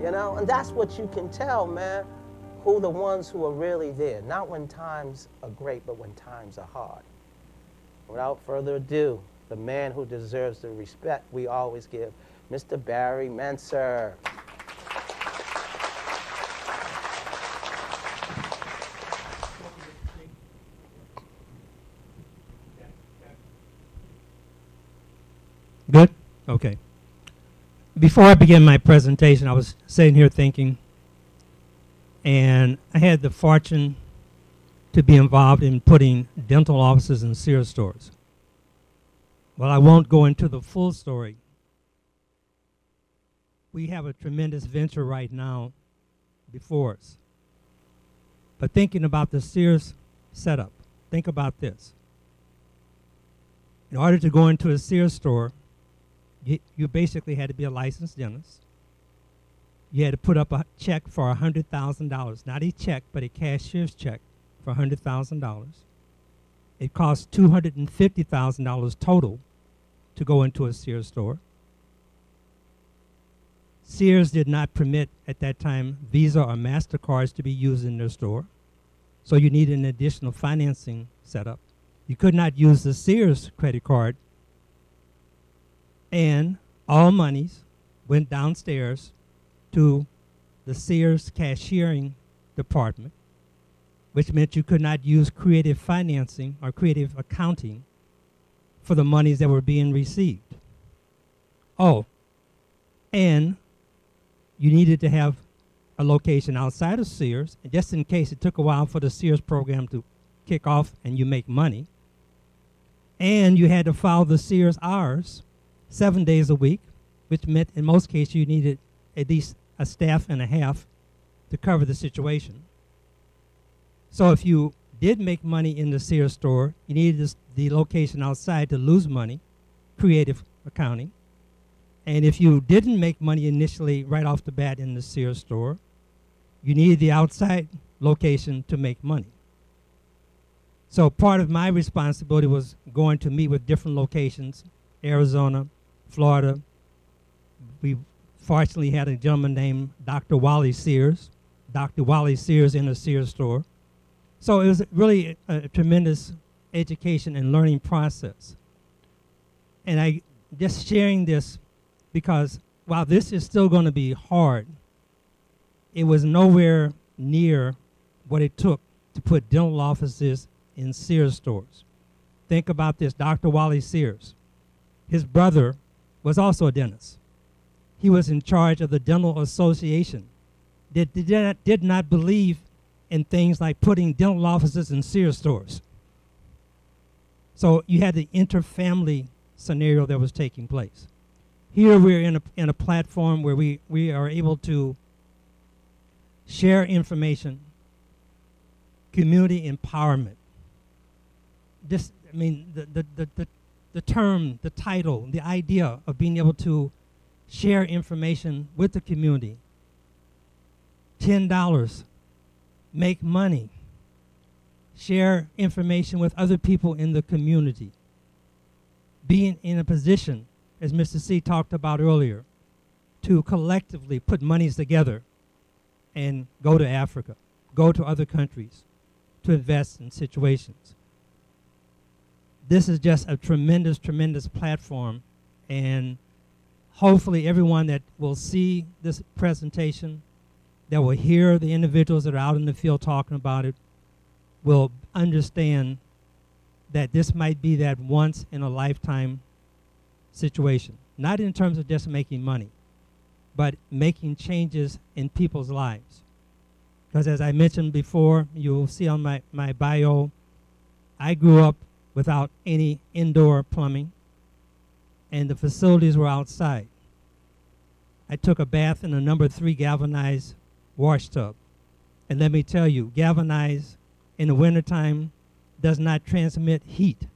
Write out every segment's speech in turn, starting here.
You know, and that's what you can tell, man, who the ones who are really there. Not when times are great, but when times are hard. Without further ado, the man who deserves the respect we always give, Mr. Barry Menser. Good? Okay. Before I begin my presentation, I was sitting here thinking, and I had the fortune to be involved in putting dental offices in Sears stores. Well, I won't go into the full story. We have a tremendous venture right now before us. But thinking about the Sears setup, think about this. In order to go into a Sears store, you basically had to be a licensed dentist. You had to put up a check for $100,000. Not a check, but a cashier's check for $100,000. It cost $250,000 total to go into a Sears store. Sears did not permit at that time Visa or MasterCards to be used in their store. So you needed an additional financing setup. You could not use the Sears credit card. And all monies went downstairs to the Sears cashiering department, which meant you could not use creative financing or creative accounting for the monies that were being received. Oh, and you needed to have a location outside of Sears, and just in case it took a while for the Sears program to kick off and you make money. And you had to follow the Sears hours 7 days a week, which meant in most cases you needed at least a staff and a half to cover the situation. So if you did make money in the Sears store, you needed the location outside to lose money, creative accounting. And if you didn't make money initially right off the bat in the Sears store, you needed the outside location to make money. So part of my responsibility was going to meet with different locations, Arizona, Florida. We fortunately had a gentleman named Dr. Wally Sears, Dr. Wally Sears in a Sears store. So it was really a tremendous education and learning process. And I just sharing this because while this is still going to be hard, it was nowhere near what it took to put dental offices in Sears stores. Think about this, Dr. Wally Sears. His brother was also a dentist. He was in charge of the dental association. Did not believe in things like putting dental offices in Sears stores. So you had the interfamily scenario that was taking place. Here we're in a platform where we are able to share information, community empowerment. This, I mean, the term, the title, the idea of being able to share information with the community. $10, make money, share information with other people in the community. Being in a position, as Mr. C talked about earlier, to collectively put monies together and go to Africa, go to other countries, to invest in situations. This is just a tremendous, tremendous platform, and hopefully everyone that will see this presentation, that will hear the individuals that are out in the field talking about it, will understand that this might be that once in a lifetime situation. Not in terms of just making money, but making changes in people's lives. Because as I mentioned before, you'll see on my bio, I grew up without any indoor plumbing, and the facilities were outside. I took a bath in a number 3 galvanized wash tub. And let me tell you, galvanized in the wintertime does not transmit heat.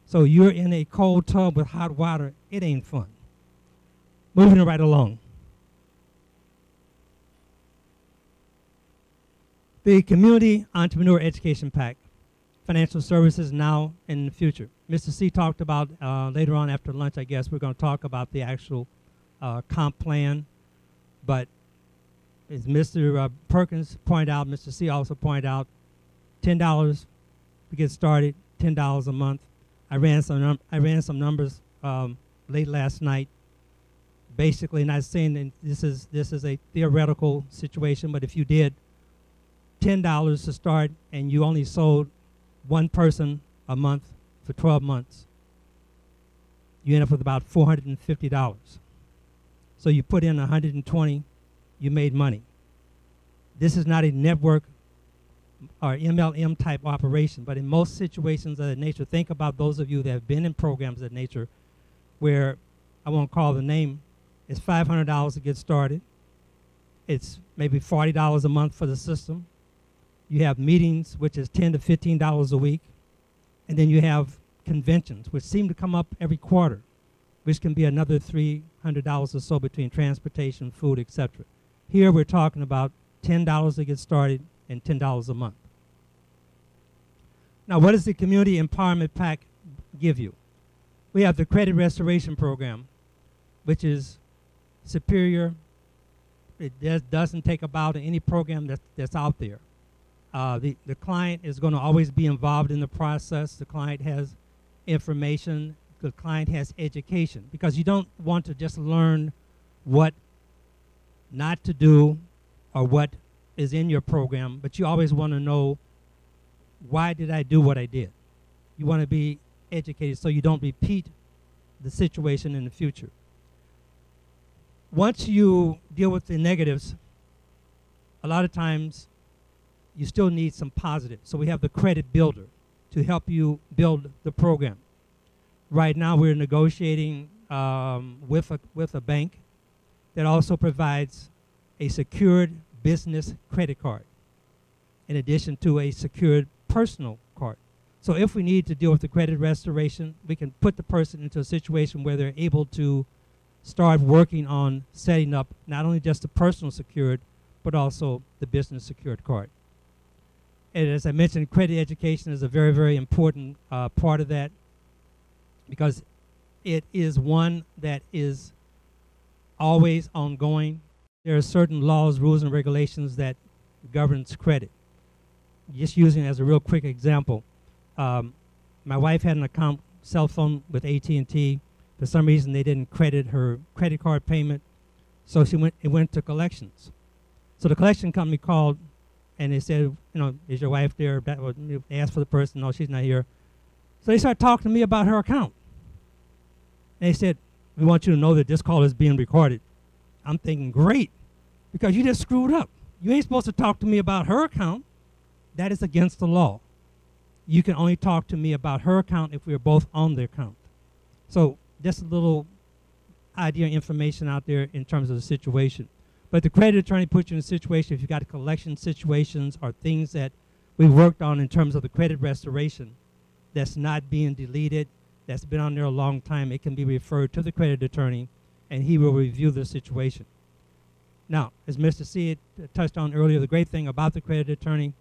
So you're in a cold tub with hot water, it ain't fun. Moving right along. The Community Entrepreneur Education Pack, financial services now and in the future. Mr. C talked about later on after lunch, I guess, we're going to talk about the actual comp plan. But as Mr. Perkins pointed out, Mr. C also pointed out, $10 to get started, $10 a month. I ran some numbers late last night. Basically, not saying that this is a theoretical situation, but if you did $10 to start and you only sold one person a month for 12 months, you end up with about $450. So you put in 120, you made money. This is not a network or MLM type operation, but in most situations of that nature, think about those of you that have been in programs of that nature where, I won't call the name, it's $500 to get started. It's maybe $40 a month for the system. You have meetings, which is $10 to $15 a week. And then you have conventions, which seem to come up every quarter, which can be another $300 or so between transportation, food, etc. Here we're talking about $10 to get started and $10 a month. Now, what does the Community Empowerment Pack give you? We have the Credit Restoration Program, which is superior. It doesn't take a bow to any program that's out there. The client is going to always be involved in the process. The client has information. The client has education, because you don't want to just learn what not to do or what is in your program, but you always want to know, why did I do what I did? You want to be educated so you don't repeat the situation in the future. Once you deal with the negatives, a lot of times you still need some positives. So we have the credit builder to help you build the program. Right now we're negotiating with a bank that also provides a secured business credit card in addition to a secured personal card. So if we need to deal with the credit restoration, we can put the person into a situation where they're able to start working on setting up not only just the personal secured, but also the business secured card. And as I mentioned, credit education is a very, very important part of that, because it is one that is always ongoing. There are certain laws, rules, and regulations that governs credit. Just using it as a real quick example, my wife had an account, cell phone with AT&T. For some reason, they didn't credit her credit card payment, so it went to collections. So the collection company called, and they said, is your wife there? They asked for the person. No, she's not here. So they started talking to me about her account. And they said, we want you to know that this call is being recorded. I'm thinking, great, because you just screwed up. You ain't supposed to talk to me about her account. That is against the law. You can only talk to me about her account if we're both on the account. So just a little idea and information out there in terms of the situation. But the credit attorney puts you in a situation, if you've got collection situations or things that we worked on in terms of the credit restoration that's not being deleted, that's been on there a long time, it can be referred to the credit attorney, and he will review the situation. Now, as Mr. C touched on earlier, the great thing about the credit attorney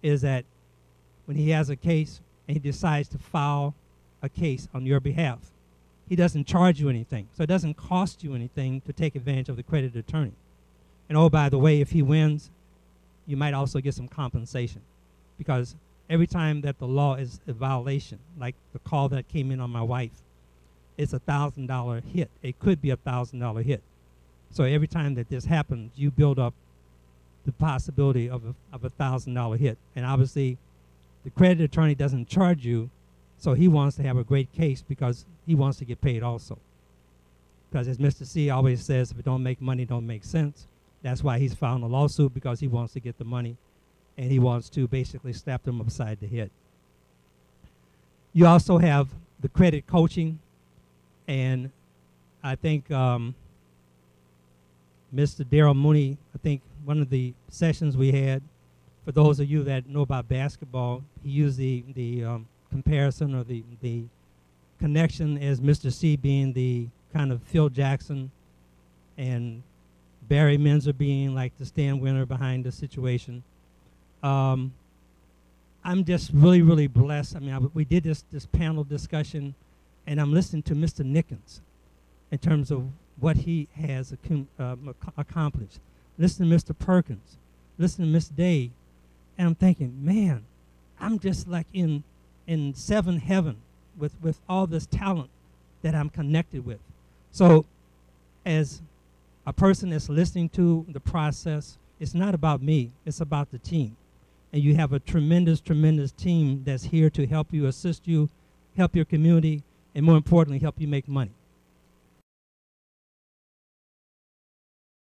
is that when he has a case and he decides to file a case on your behalf, he doesn't charge you anything. So it doesn't cost you anything to take advantage of the credit attorney. And oh, by the way, if he wins, you might also get some compensation, because every time that the law is a violation, like the call that came in on my wife, it's a $1,000 hit. It could be a $1,000 hit. So every time that this happens, you build up the possibility of a $1,000 hit. And obviously, the credit attorney doesn't charge you, so he wants to have a great case because he wants to get paid also. Because as Mr. C always says, if it don't make money, it don't make sense. That's why he's filing a lawsuit, because he wants to get the money, and he wants to basically slap them upside the head. You also have the credit coaching, and I think Mr. Darrell Mooney, I think one of the sessions we had, for those of you that know about basketball, he used the comparison or the connection as Mr. C being the kind of Phil Jackson and Barry Menser being like the stand winner behind the situation. I'm just really, really blessed. I mean, we did this panel discussion, and I'm listening to Mr. Nickens in terms of what he has accomplished. listen to Mr. Perkins, listen to Miss Day, and I'm thinking, man, I'm just like in seventh heaven with all this talent that I'm connected with. So as a person that's listening to the process, it's not about me, it's about the team. And you have a tremendous, tremendous team that's here to help you, assist you, help your community, and more importantly, help you make money.